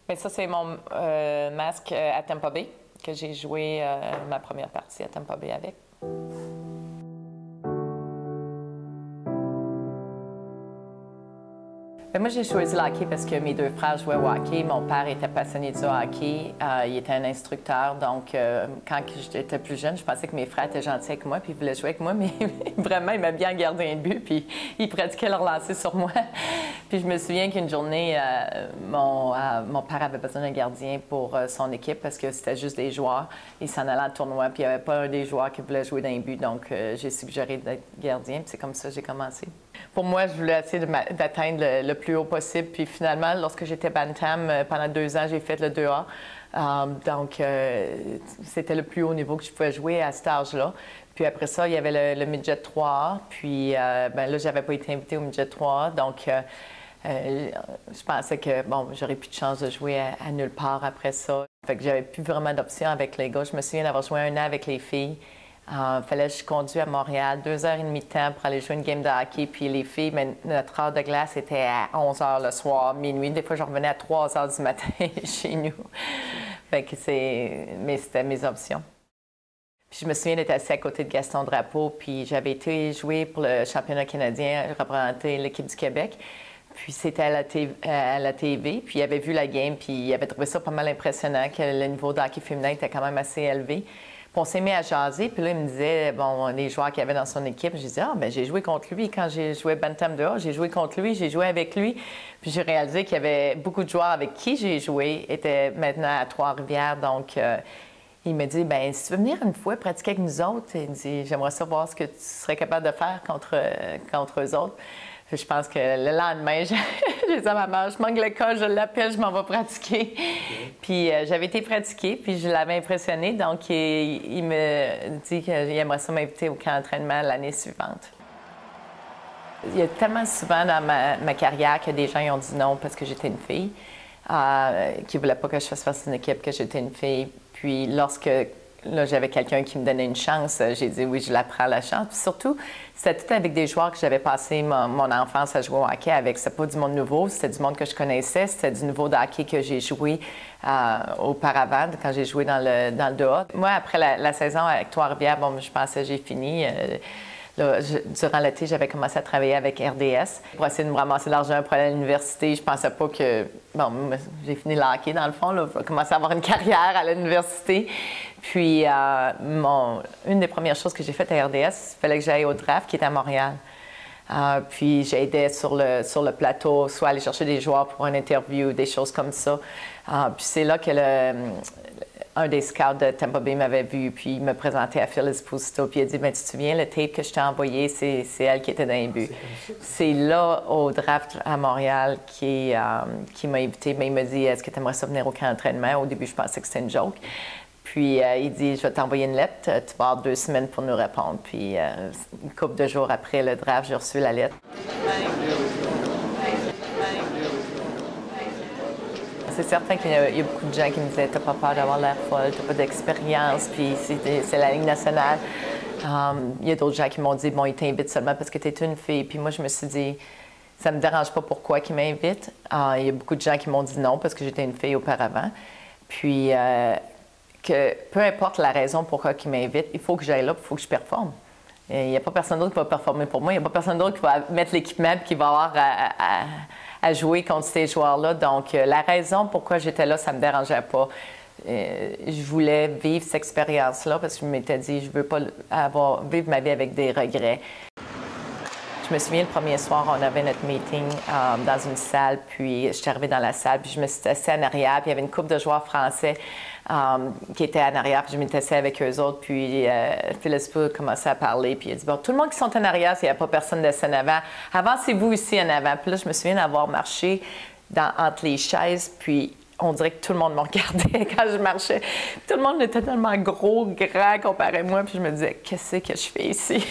Mais ça, c'est mon masque à Tampa Bay, que j'ai joué ma première partie à Tampa Bay avec. Ben moi, j'ai choisi le hockey parce que mes deux frères jouaient au hockey. Mon père était passionné du hockey. Il était un instructeur. Donc, quand j'étais plus jeune, je pensais que mes frères étaient gentils avec moi puis ils voulaient jouer avec moi. Mais vraiment, ils m'aimaient bien garder un but puis ils pratiquaient leur lancer sur moi. Puis je me souviens qu'une journée, mon père avait besoin d'un gardien pour son équipe parce que c'était juste des joueurs. Ils s'en allaient en tournoi puis il n'y avait pas un des joueurs qui voulait jouer d'un but. Donc, j'ai suggéré d'être gardien. Puis c'est comme ça que j'ai commencé. Pour moi, je voulais essayer d'atteindre le plus haut possible. Puis finalement, lorsque j'étais bantam, pendant 2 ans, j'ai fait le 2A. Donc, c'était le plus haut niveau que je pouvais jouer à cet âge-là. Puis après ça, il y avait le midget 3A. Puis ben là, je n'avais pas été invitée au midget 3A. Donc, je pensais que, bon, j'aurais plus de chance de jouer à nulle part après ça. Fait que j'avais plus vraiment d'options avec les gars. Je me souviens d'avoir joué 1 an avec les filles. Fallait que je conduise à Montréal, 2h30 de temps pour aller jouer une game de hockey. Puis les filles, mais notre heure de glace était à 11h le soir, minuit. Des fois, je revenais à 3h du matin chez nous. Fait que mais c'était mes options. Puis je me souviens d'être assise à côté de Gaston Drapeau. Puis j'avais été jouer pour le championnat canadien, représenter l'équipe du Québec. Puis c'était à la TV, puis il avait vu la game, puis il avait trouvé ça pas mal impressionnant, que le niveau de hockey féminin était quand même assez élevé. Puis on s'est mis à jaser, puis là, il me disait, bon, les joueurs qu'il y avait dans son équipe, je disais, ah, bien, j'ai joué contre lui quand j'ai joué Bantam 2A, j'ai joué contre lui, j'ai joué avec lui. Puis j'ai réalisé qu'il y avait beaucoup de joueurs avec qui j'ai joué, étaient maintenant à Trois-Rivières, donc il me dit, bien, si tu veux venir une fois pratiquer avec nous autres, il me dit, j'aimerais savoir ce que tu serais capable de faire contre eux autres. Je pense que le lendemain, j'ai dit à ma mère, je manque l'école, je l'appelle, je m'en vais pratiquer. Puis j'avais été pratiquer, puis je l'avais impressionné. Donc, il me dit qu'il aimerait ça m'inviter au camp d'entraînement l'année suivante. Il y a tellement souvent dans ma carrière que des gens ont dit non parce que j'étais une fille, qui ne voulaient pas que je fasse partie d'une équipe, que j'étais une fille. Puis lorsque là, j'avais quelqu'un qui me donnait une chance. J'ai dit oui, je la prends la chance. Puis surtout, c'était tout avec des joueurs que j'avais passé mon enfance à jouer au hockey avec. C'était pas du monde nouveau, c'était du monde que je connaissais. C'était du niveau de hockey que j'ai joué auparavant, quand j'ai joué dans le 2A. Moi, après la saison avec Trois-Rivières, bon, je pensais que j'ai fini. Là, durant l'été, j'avais commencé à travailler avec RDS pour essayer de me ramasser de l'argent pour aller à l'université. Je pensais pas que... Bon, j'ai fini le hockey, dans le fond. Là. J'ai commencé à avoir une carrière à l'université. Puis, une des premières choses que j'ai faites à RDS, il fallait que j'aille au draft, qui était à Montréal. Puis, j'aidais sur le plateau, soit aller chercher des joueurs pour une interview, des choses comme ça. Puis, c'est là que un des scouts de Tampa Bay m'avait vu, puis il me présentait à Phyllis Esposito, puis il a dit, ben, tu te souviens, le tape que je t'ai envoyé, c'est elle qui était dans les buts. C'est là, au draft à Montréal, qui m'a invité. Mais il m'a dit, est-ce que tu aimerais ça venir au camp d'entraînement? Au début, je pensais que c'était une joke. Puis il dit, je vais t'envoyer une lettre, tu vas avoir 2 semaines pour nous répondre. Puis une couple de jours après le draft, j'ai reçu la lettre. C'est certain qu'il y a beaucoup de gens qui me disaient « T'as pas peur d'avoir l'air folle, t'as pas d'expérience, puis c'est la Ligue nationale. » Il y a d'autres gens qui m'ont dit « Bon, ils t'invitent seulement parce que t'es une fille. » Puis moi, je me suis dit « Ça me dérange pas pourquoi qu'ils m'invitent. » Il y a beaucoup de gens qui m'ont dit non parce que j'étais une fille auparavant. Puis que peu importe la raison pourquoi ils m'invitent, il faut que j'aille là, il faut que je performe. Il n'y a pas personne d'autre qui va performer pour moi. Il n'y a pas personne d'autre qui va mettre l'équipement et qui va avoir à jouer contre ces joueurs-là. Donc, la raison pourquoi j'étais là, ça ne me dérangeait pas. Je voulais vivre cette expérience-là parce que je m'étais dit, je ne veux pas vivre ma vie avec des regrets. Je me souviens, le premier soir, on avait notre meeting dans une salle, puis je suis arrivée dans la salle, puis je me suis assise en arrière, puis il y avait une couple de joueurs français qui étaient en arrière, puis je m'étais assise avec eux autres, puis Phil Esposito a commencé à parler, puis il a dit « Bon, tout le monde qui sont en arrière, s'il n'y a pas personne d'assis en avant, avancez-vous ici en avant. » Puis là, je me souviens d'avoir marché entre les chaises, puis on dirait que tout le monde me regardait quand je marchais. Tout le monde était tellement gros, grand comparé à moi, puis je me disais, qu'est-ce que je fais ici?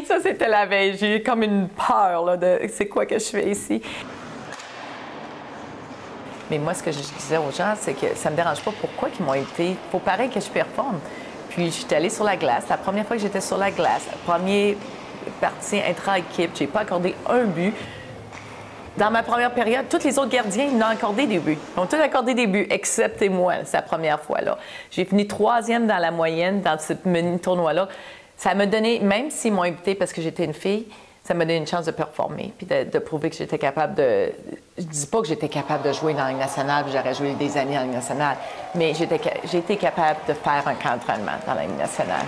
Ça, c'était la veille. J'ai eu comme une peur là, de c'est quoi que je fais ici. Mais moi, ce que je disais aux gens, c'est que ça me dérange pas pourquoi ils m'ont invité. Il faut pareil que je performe. Puis, je suis allée sur la glace. La première fois que j'étais sur la glace, la première partie intra-équipe, j'ai pas accordé un but. Dans ma première période, tous les autres gardiens, ils ont accordé des buts. Ils ont tous accordé des buts, excepté moi, sa première fois-là. J'ai fini 3e dans la moyenne dans ce mini-tournoi-là. Ça m'a donné, même s'ils m'ont invité parce que j'étais une fille, ça m'a donné une chance de performer puis de prouver que j'étais capable de... Je dis pas que j'étais capable de jouer dans la Ligue nationale, puis j'aurais joué des années dans la Ligue nationale, mais j'ai été capable de faire un camp d'entraînement dans la Ligue nationale.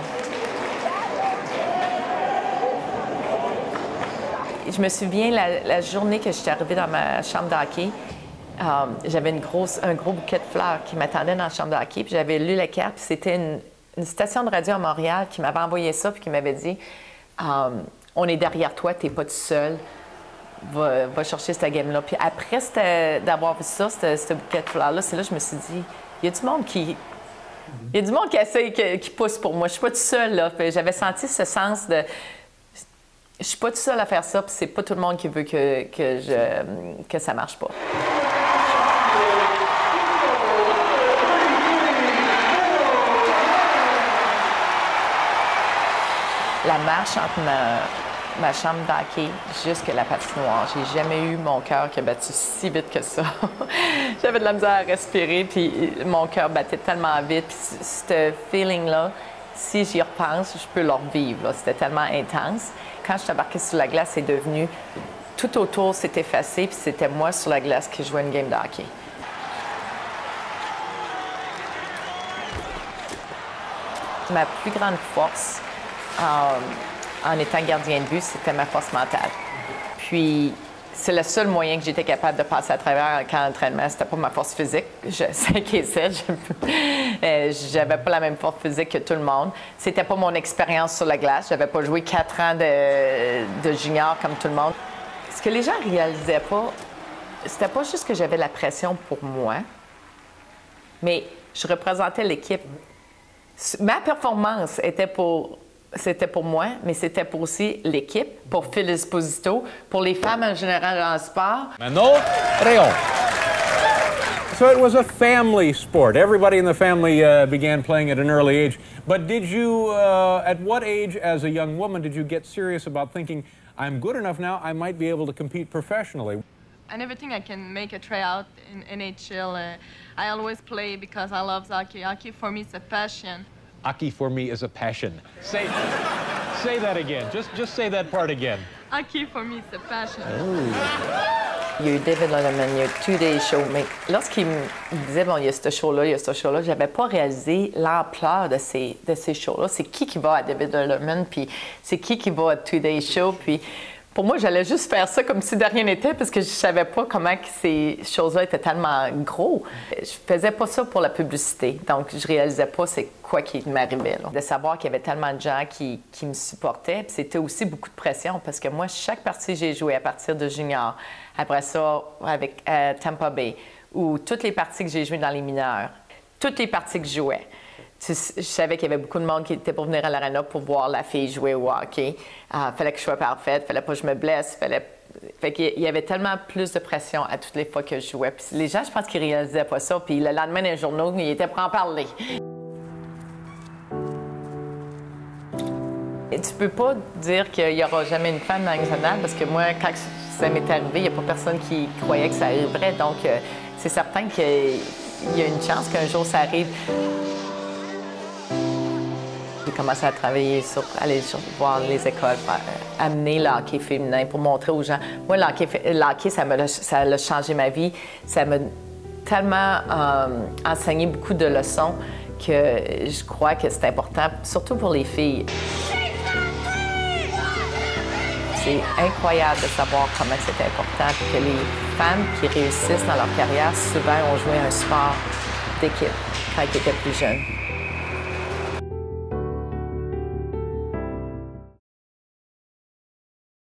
Je me souviens, la journée que je suis arrivée dans ma chambre de hockey, j'avais un gros bouquet de fleurs qui m'attendait dans la chambre de hockey, puis j'avais lu la carte, puis c'était une station de radio à Montréal qui m'avait envoyé ça, puis qui m'avait dit on est derrière toi, t'es pas tout seul, va chercher cette game-là. Puis après d'avoir vu ça, ce bouquet de fleurs-là, c'est là que je me suis dit il y a du monde qui essaie, qui pousse pour moi, je suis pas tout seul, là. J'avais senti ce sens de... Je suis pas toute seule à faire ça, puis c'est pas tout le monde qui veut que ça marche pas. La marche entre ma chambre d'hockey jusqu'à la patinoire, j'ai jamais eu mon cœur qui a battu si vite que ça. J'avais de la misère à respirer, puis mon cœur battait tellement vite. Puis ce feeling-là, si j'y repense, je peux le revivre. C'était tellement intense. Quand je suis embarquée sur la glace, c'est devenu... Tout autour s'est effacé, puis c'était moi sur la glace qui jouais une game de hockey. Ma plus grande force en étant gardien de but, c'était ma force mentale. Puis, c'est le seul moyen que j'étais capable de passer à travers un camp d'entraînement. C'était pas ma force physique. 5 et 7, j'avais pas la même force physique que tout le monde. C'était pas mon expérience sur la glace. J'avais pas joué 4 ans de junior comme tout le monde. Ce que les gens réalisaient pas, c'était pas juste que j'avais la pression pour moi, mais je représentais l'équipe. Ma performance c'était pour moi, mais c'était pour aussi l'équipe, pour Phil Esposito, pour les femmes en général en sport. Manol Reon. So it was a family sport. Everybody in the family began playing at an early age. But did you, at what age as a young woman did you get serious about thinking, I'm good enough now, I might be able to compete professionally? I never think I can make a tryout in NHL. I always play because I love hockey. Hockey for me is a passion. Hockey for me is a passion. Say that again. Just say that part again. Hockey for me is a passion. Oh. Il y a eu David Letterman, il y a eu Two Day Show, mais lorsqu'il me disait, bon, il y a ce show-là, il y a ce show-là, je n'avais pas réalisé l'ampleur de ces shows-là. C'est qui va à David Letterman, puis c'est qui va à Two Day Show, puis pour moi, j'allais juste faire ça comme si de rien n'était parce que je savais pas comment que ces choses-là étaient tellement gros. Je faisais pas ça pour la publicité, donc je réalisais pas c'est quoi qui m'arrivait. De savoir qu'il y avait tellement de gens qui me supportaient, puis c'était aussi beaucoup de pression parce que moi, chaque partie que j'ai joué à partir de junior, après ça avec Tampa Bay, ou toutes les parties que j'ai jouées dans les mineurs, toutes les parties que je jouais. Je savais qu'il y avait beaucoup de monde qui était pour venir à l'arena pour voir la fille jouer au hockey. Fallait que je sois parfaite, fallait pas que je me blesse, Fait qu'il y avait tellement plus de pression à toutes les fois que je jouais. Puis les gens, je pense qu'ils réalisaient pas ça. Puis le lendemain dans les journaux, ils étaient pour en parler. Et tu peux pas dire qu'il y aura jamais une femme dans la Ligue nationale parce que moi, quand ça m'est arrivé, il n'y a pas personne qui croyait que ça arriverait. Donc, c'est certain qu'il y a une chance qu'un jour ça arrive. J'ai commencé à travailler aller voir les écoles, amener le hockey féminin pour montrer aux gens. Moi, le hockey, ça a changé ma vie. Ça m'a tellement enseigné beaucoup de leçons que je crois que c'est important, surtout pour les filles. C'est incroyable de savoir comment c'est important que les femmes qui réussissent dans leur carrière, souvent ont joué un sport d'équipe quand elles étaient plus jeunes.